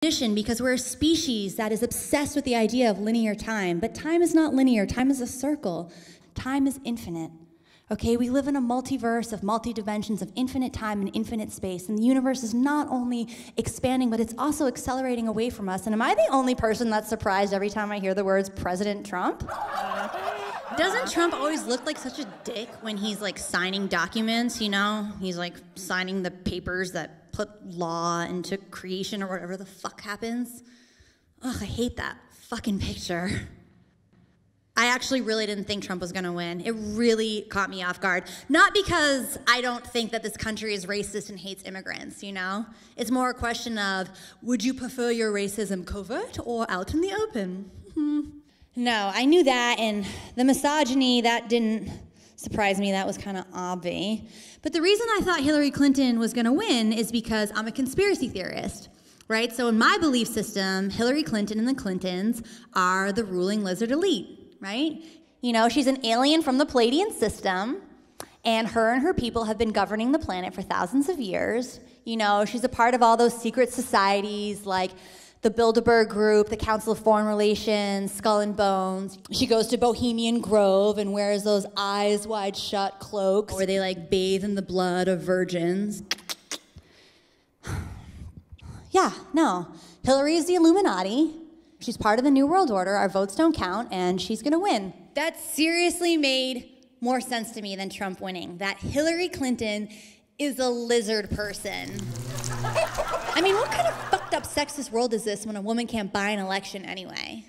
Because we're a species that is obsessed with the idea of linear time. But time is not linear. Time is a circle. Time is infinite. Okay, we live in a multiverse of multi-dimensions of infinite time and infinite space. And the universe is not only expanding, but it's also accelerating away from us. And am I the only person that's surprised every time I hear the words President Trump? Doesn't Trump always look like such a dick when he's like signing documents, you know? He's like signing the papers that put law into creation or whatever the fuck happens. Ugh, I hate that fucking picture. I actually really didn't think Trump was gonna win. It really caught me off guard. Not because I don't think that this country is racist and hates immigrants, you know? It's more a question of, would you prefer your racism covert or out in the open? No, I knew that, and the misogyny, that didn't surprise me. That was kind of obvious. But the reason I thought Hillary Clinton was going to win is because I'm a conspiracy theorist, right? So in my belief system, Hillary Clinton and the Clintons are the ruling lizard elite, right? You know, she's an alien from the Palladian system, and her people have been governing the planet for thousands of years. You know, she's a part of all those secret societies like the Bilderberg Group, the Council of Foreign Relations, Skull and Bones. She goes to Bohemian Grove and wears those eyes wide shut cloaks where they like bathe in the blood of virgins. Yeah, no. Hillary is the Illuminati. She's part of the New World Order. Our votes don't count, and she's gonna win. That seriously made more sense to me than Trump winning. That Hillary Clinton is a lizard person. I mean, what kind of fucked up sexist world is this when a woman can't buy an election anyway?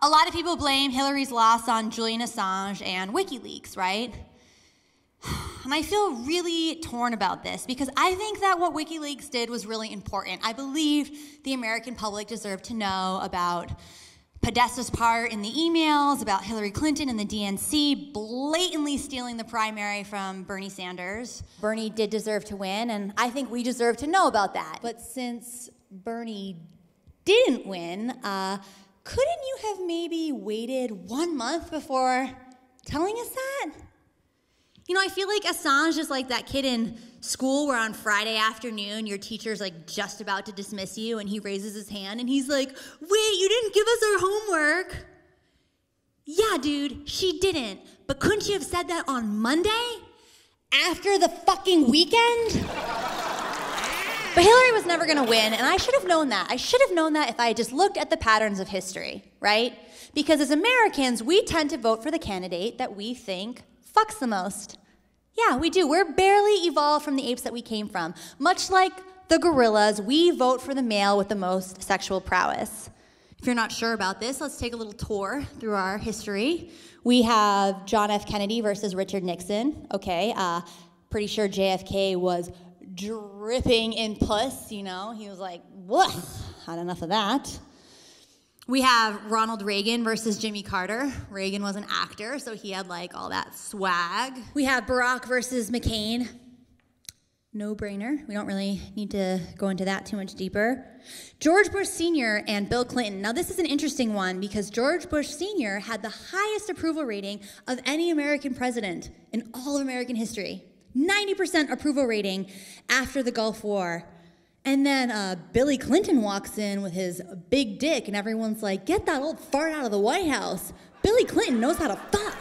A lot of people blame Hillary's loss on Julian Assange and WikiLeaks, right? And I feel really torn about this because I think that what WikiLeaks did was really important. I believe the American public deserved to know about Podesta's part in the emails, about Hillary Clinton and the DNC blatantly stealing the primary from Bernie Sanders. Bernie did deserve to win, and I think we deserve to know about that. But since Bernie didn't win, couldn't you have maybe waited 1 month before telling us that? You know, I feel like Assange is like that kid in school where on Friday afternoon your teacher's like just about to dismiss you and he raises his hand and he's like, wait, you didn't give us our homework. Yeah, dude, she didn't. But couldn't you have said that on Monday? After the fucking weekend? But Hillary was never gonna win, and I should have known that. I should have known that if I had just looked at the patterns of history, right? Because as Americans, we tend to vote for the candidate that we think fucks the most. Yeah, we do. We're barely evolved from the apes that we came from. Much like the gorillas, we vote for the male with the most sexual prowess. If you're not sure about this, let's take a little tour through our history. We have John F. Kennedy versus Richard Nixon. Okay, pretty sure JFK was dripping in puss, you know? He was like, whoa, had enough of that. We have Ronald Reagan versus Jimmy Carter. Reagan was an actor, so he had like all that swag. We have Barack versus McCain. No brainer. We don't really need to go into that too much deeper. George Bush Sr. and Bill Clinton. Now this is an interesting one because George Bush Sr. had the highest approval rating of any American president in all of American history. 90% approval rating after the Gulf War. And then Billy Clinton walks in with his big dick and everyone's like, get that old fart out of the White House. Billy Clinton knows how to fuck.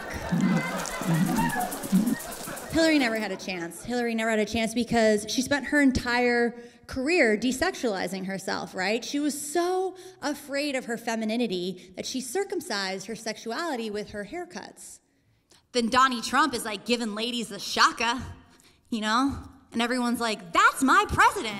Hillary never had a chance. Hillary never had a chance because she spent her entire career desexualizing herself, right? She was so afraid of her femininity that she circumcised her sexuality with her haircuts. Then Donnie Trump is like giving ladies the shaka, you know? And everyone's like, that's my president.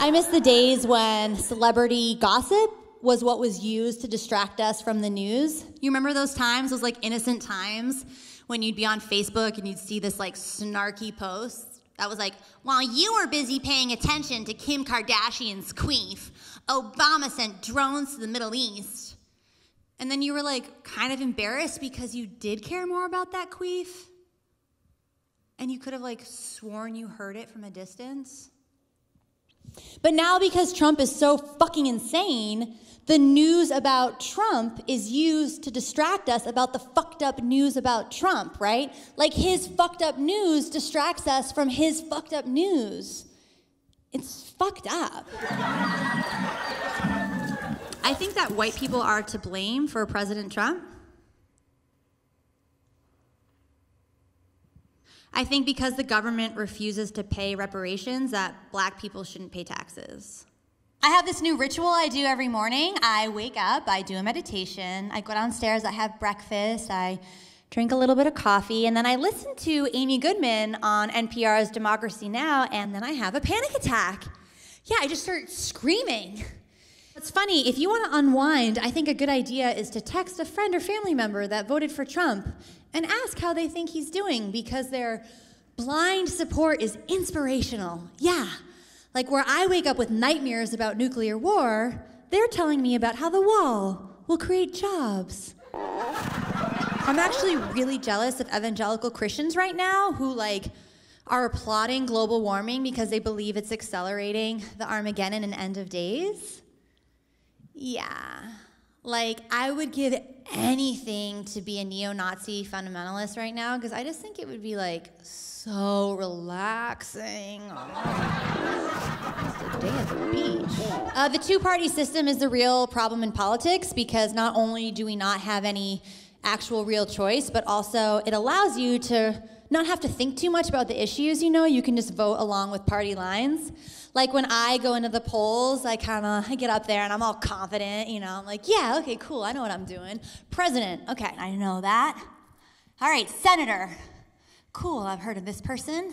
I miss the days when celebrity gossip was what was used to distract us from the news. You remember those times, those like innocent times when you'd be on Facebook and you'd see this like snarky post that was like, while you were busy paying attention to Kim Kardashian's queef, Obama sent drones to the Middle East. And then you were like kind of embarrassed because you did care more about that queef. And you could have like sworn you heard it from a distance. But now because Trump is so fucking insane, the news about Trump is used to distract us about the fucked up news about Trump, right? Like his fucked up news distracts us from his fucked up news. It's fucked up. I think that white people are to blame for President Trump. I think because the government refuses to pay reparations, that black people shouldn't pay taxes. I have this new ritual I do every morning. I wake up, I do a meditation, I go downstairs, I have breakfast, I drink a little bit of coffee, and then I listen to Amy Goodman on NPR's Democracy Now!, and then I have a panic attack. Yeah, I just start screaming. It's funny, if you want to unwind, I think a good idea is to text a friend or family member that voted for Trump and ask how they think he's doing, because their blind support is inspirational. Yeah, like where I wake up with nightmares about nuclear war, they're telling me about how the wall will create jobs. I'm actually really jealous of evangelical Christians right now who are applauding global warming because they believe it's accelerating the Armageddon and end of days. Yeah, I would give anything to be a neo-Nazi fundamentalist right now, because I just think it would be so relaxing. Just a day at the beach. The two-party system is the real problem in politics, because not only do we not have any actual real choice, but also it allows you to not have to think too much about the issues, you can just vote along with party lines. Like when I go into the polls, I get up there and I'm all confident, I'm like, yeah, okay, cool, I know what I'm doing. President, okay, I know that. All right, senator, cool, I've heard of this person.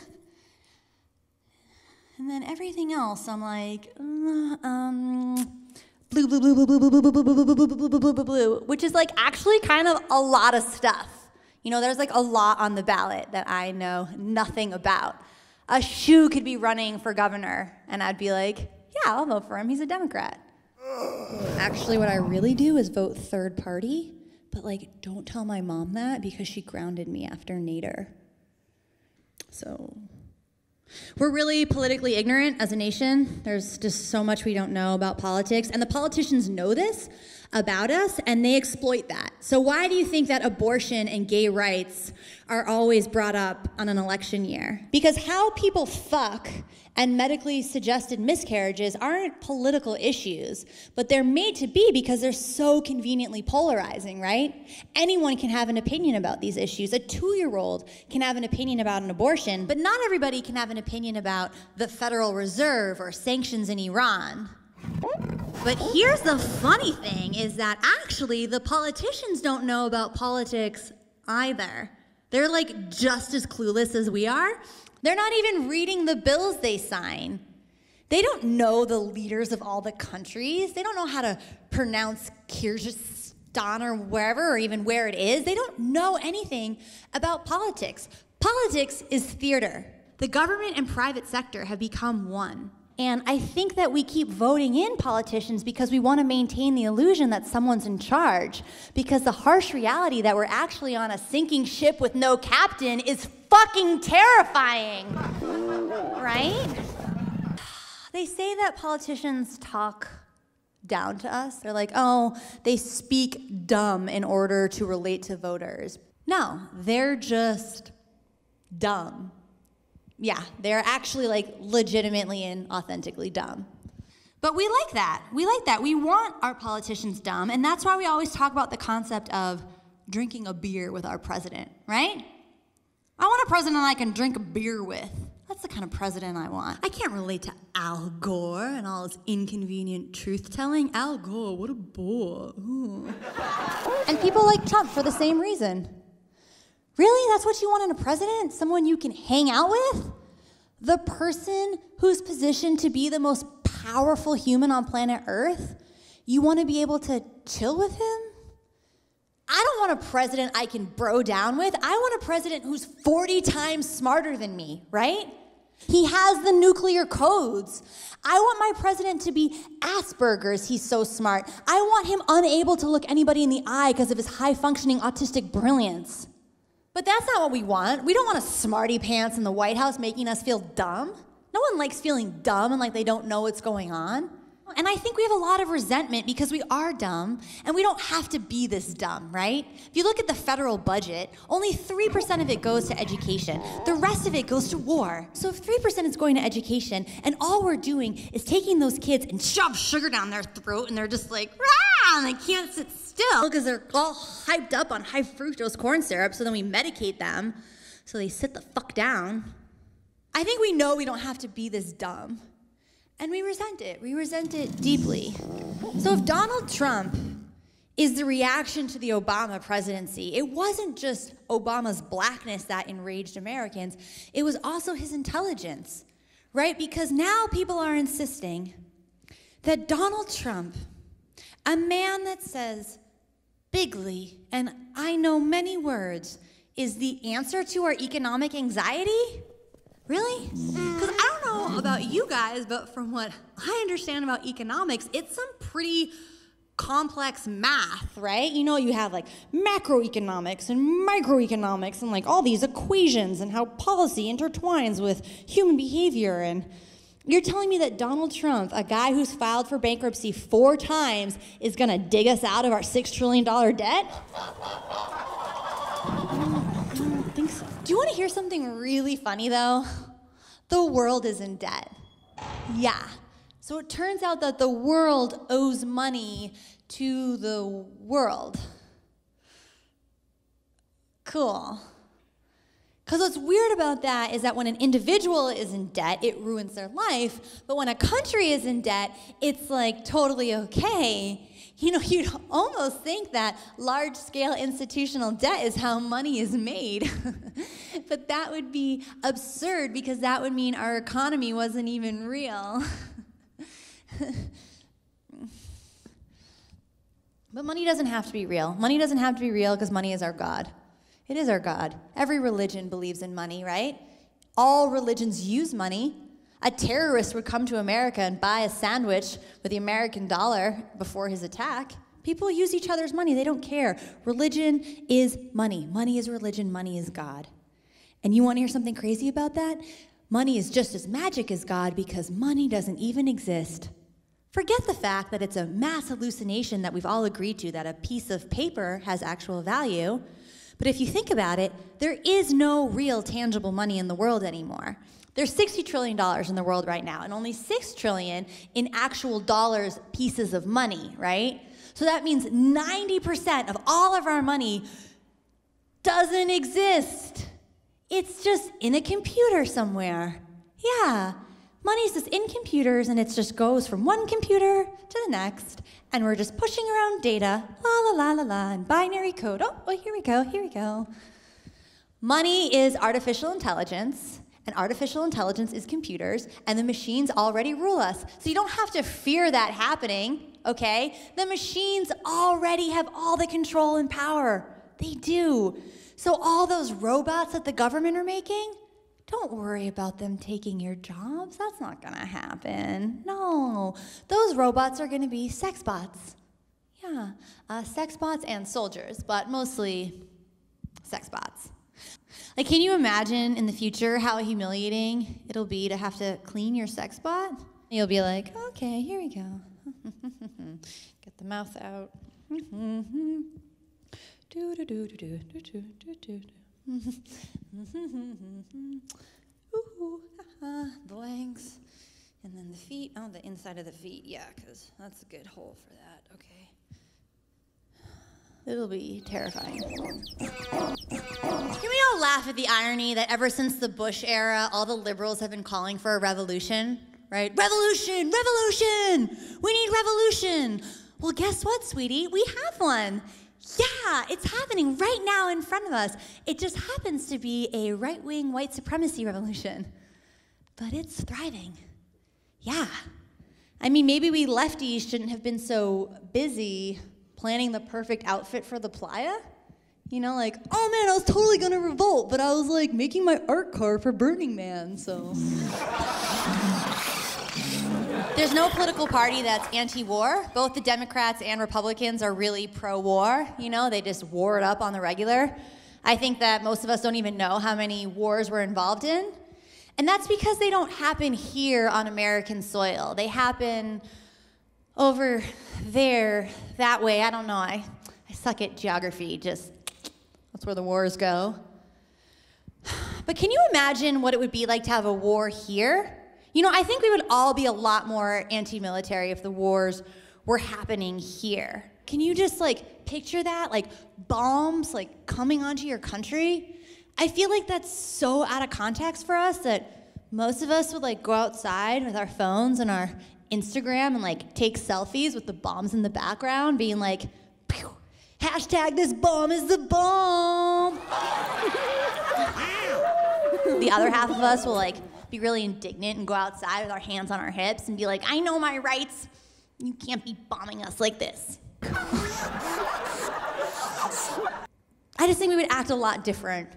And then everything else, I'm like, blue, blue, blue, blue, blue, blue, blue, blue, blue, blue, blue, blue, blue, blue, blue, which is actually kind of a lot of stuff. There's a lot on the ballot that I know nothing about. A shoe could be running for governor, and I'd be like, yeah, I'll vote for him. He's a Democrat. Actually, what I really do is vote third party, but don't tell my mom that because she grounded me after Nader. So we're really politically ignorant as a nation. There's just so much we don't know about politics, and the politicians know this about us, and they exploit that. So why do you think that abortion and gay rights are always brought up on an election year? Because how people fuck and medically suggested miscarriages aren't political issues, but they're made to be because they're so conveniently polarizing, right? Anyone can have an opinion about these issues. A 2-year-old can have an opinion about an abortion, but not everybody can have an opinion about the Federal Reserve or sanctions in Iran. But here's the funny thing, is that actually the politicians don't know about politics either. They're just as clueless as we are. They're not even reading the bills they sign. They don't know the leaders of all the countries. They don't know how to pronounce Kyrgyzstan or wherever, or even where it is. They don't know anything about politics. Politics is theater. The government and private sector have become one. And I think that we keep voting in politicians because we want to maintain the illusion that someone's in charge. Because the harsh reality that we're actually on a sinking ship with no captain is fucking terrifying. Right? They say that politicians talk down to us. They're like, oh, they speak dumb in order to relate to voters. No, they're just dumb. Yeah, they're actually legitimately and authentically dumb. But we like that. We like that. We want our politicians dumb, and that's why we always talk about the concept of drinking a beer with our president, right? I want a president I can drink a beer with. That's the kind of president I want. I can't relate to Al Gore and all his inconvenient truth-telling. Al Gore, what a bore. Ooh. And people like Trump for the same reason. Really? That's what you want in a president? Someone you can hang out with? The person who's positioned to be the most powerful human on planet Earth? You want to be able to chill with him? I don't want a president I can bro down with. I want a president who's 40 times smarter than me, right? He has the nuclear codes. I want my president to be Asperger's, he's so smart. I want him unable to look anybody in the eye because of his high-functioning autistic brilliance. But that's not what we want. We don't want a smarty pants in the White House making us feel dumb. No one likes feeling dumb and like they don't know what's going on. And I think we have a lot of resentment because we are dumb, and we don't have to be this dumb, right? If you look at the federal budget, only 3% of it goes to education. The rest of it goes to war. So if 3% is going to education, and all we're doing is taking those kids and shove sugar down their throat, and they're just like, rah, and they can't sit still because they're all hyped up on high fructose corn syrup, so then we medicate them so they sit the fuck down. I think we know we don't have to be this dumb. And we resent it. We resent it deeply. So if Donald Trump is the reaction to the Obama presidency, it wasn't just Obama's blackness that enraged Americans, it was also his intelligence, right? Because now people are insisting that Donald Trump, a man that says bigly, and I know many words, is the answer to our economic anxiety? Really? Because I don't know about you guys, but from what I understand about economics, it's some pretty complex math, right? You know, you have like macroeconomics and microeconomics and like all these equations and how policy intertwines with human behavior. And you're telling me that Donald Trump, a guy who's filed for bankruptcy 4 times, is gonna dig us out of our $6 trillion debt? I don't think so. Do you want to hear something really funny, though? The world is in debt. Yeah. So it turns out that the world owes money to the world. Cool. Because what's weird about that is that when an individual is in debt, it ruins their life. But when a country is in debt, it's like totally okay. You know, you'd almost think that large-scale institutional debt is how money is made. But that would be absurd because that would mean our economy wasn't even real. But money doesn't have to be real. Money doesn't have to be real because money is our God. It is our God. Every religion believes in money, right? All religions use money. A terrorist would come to America and buy a sandwich with the American dollar before his attack. People use each other's money. They don't care. Religion is money. Money is religion. Money is God. And you want to hear something crazy about that? Money is just as magic as God because money doesn't even exist. Forget the fact that it's a mass hallucination that we've all agreed to, that a piece of paper has actual value. But if you think about it, there is no real tangible money in the world anymore. There's $60 trillion in the world right now, and only $6 trillion in actual dollars pieces of money, right? So that means 90% of all of our money doesn't exist. It's just in a computer somewhere. Yeah, money's just in computers, and it just goes from one computer to the next, and we're just pushing around data, la la la la la, and binary code. Oh, here we go, here we go. Money is artificial intelligence. And artificial intelligence is computers, and the machines already rule us. So you don't have to fear that happening, okay? The machines already have all the control and power. They do. So all those robots that the government are making, don't worry about them taking your jobs. That's not gonna happen. No, those robots are gonna be sex bots. Yeah, sex bots and soldiers, but mostly sex bots. Like, can you imagine in the future how humiliating it'll be to have to clean your sex bot? You'll be like, okay, here we go. Get the mouth out. The legs. And then the feet. Oh, the inside of the feet. Yeah, because that's a good hole for that. Okay. It'll be terrifying. Can we all laugh at the irony that ever since the Bush era, all the liberals have been calling for a revolution, right? Revolution, revolution! We need revolution! Well, guess what, sweetie? We have one. Yeah, it's happening right now in front of us. It just happens to be a right-wing white supremacy revolution. But it's thriving. Yeah. I mean, maybe we lefties shouldn't have been so busy planning the perfect outfit for the playa. You know, like, oh man, I was totally gonna revolt, but I was like making my art car for Burning Man, so. There's no political party that's anti-war. Both the Democrats and Republicans are really pro-war. You know, they just war it up on the regular. I think that most of us don't even know how many wars we're involved in. And that's because they don't happen here on American soil. They happen over there, that way, I don't know, I suck at geography, just, that's where the wars go. But can you imagine what it would be like to have a war here? You know, I think we would all be a lot more anti-military if the wars were happening here. Can you just like picture that? Like bombs like coming onto your country? I feel like that's so out of context for us that most of us would like go outside with our phones and our Instagram and like take selfies with the bombs in the background, being like, pew, hashtag this bomb is the bomb. The other half of us will like be really indignant and go outside with our hands on our hips and be like, I know my rights. You can't be bombing us like this. I just think we would act a lot different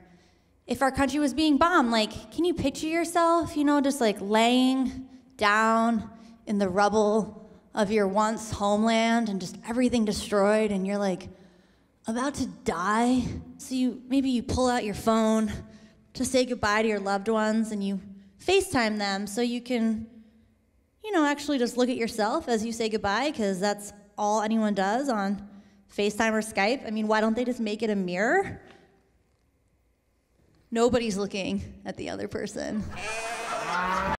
if our country was being bombed. Like, can you picture yourself, you know, just like laying down in the rubble of your once homeland and just everything destroyed and you're like about to die? So maybe you pull out your phone to say goodbye to your loved ones and you FaceTime them so you can, you know, actually just look at yourself as you say goodbye, because that's all anyone does on FaceTime or Skype. I mean, why don't they just make it a mirror? Nobody's looking at the other person.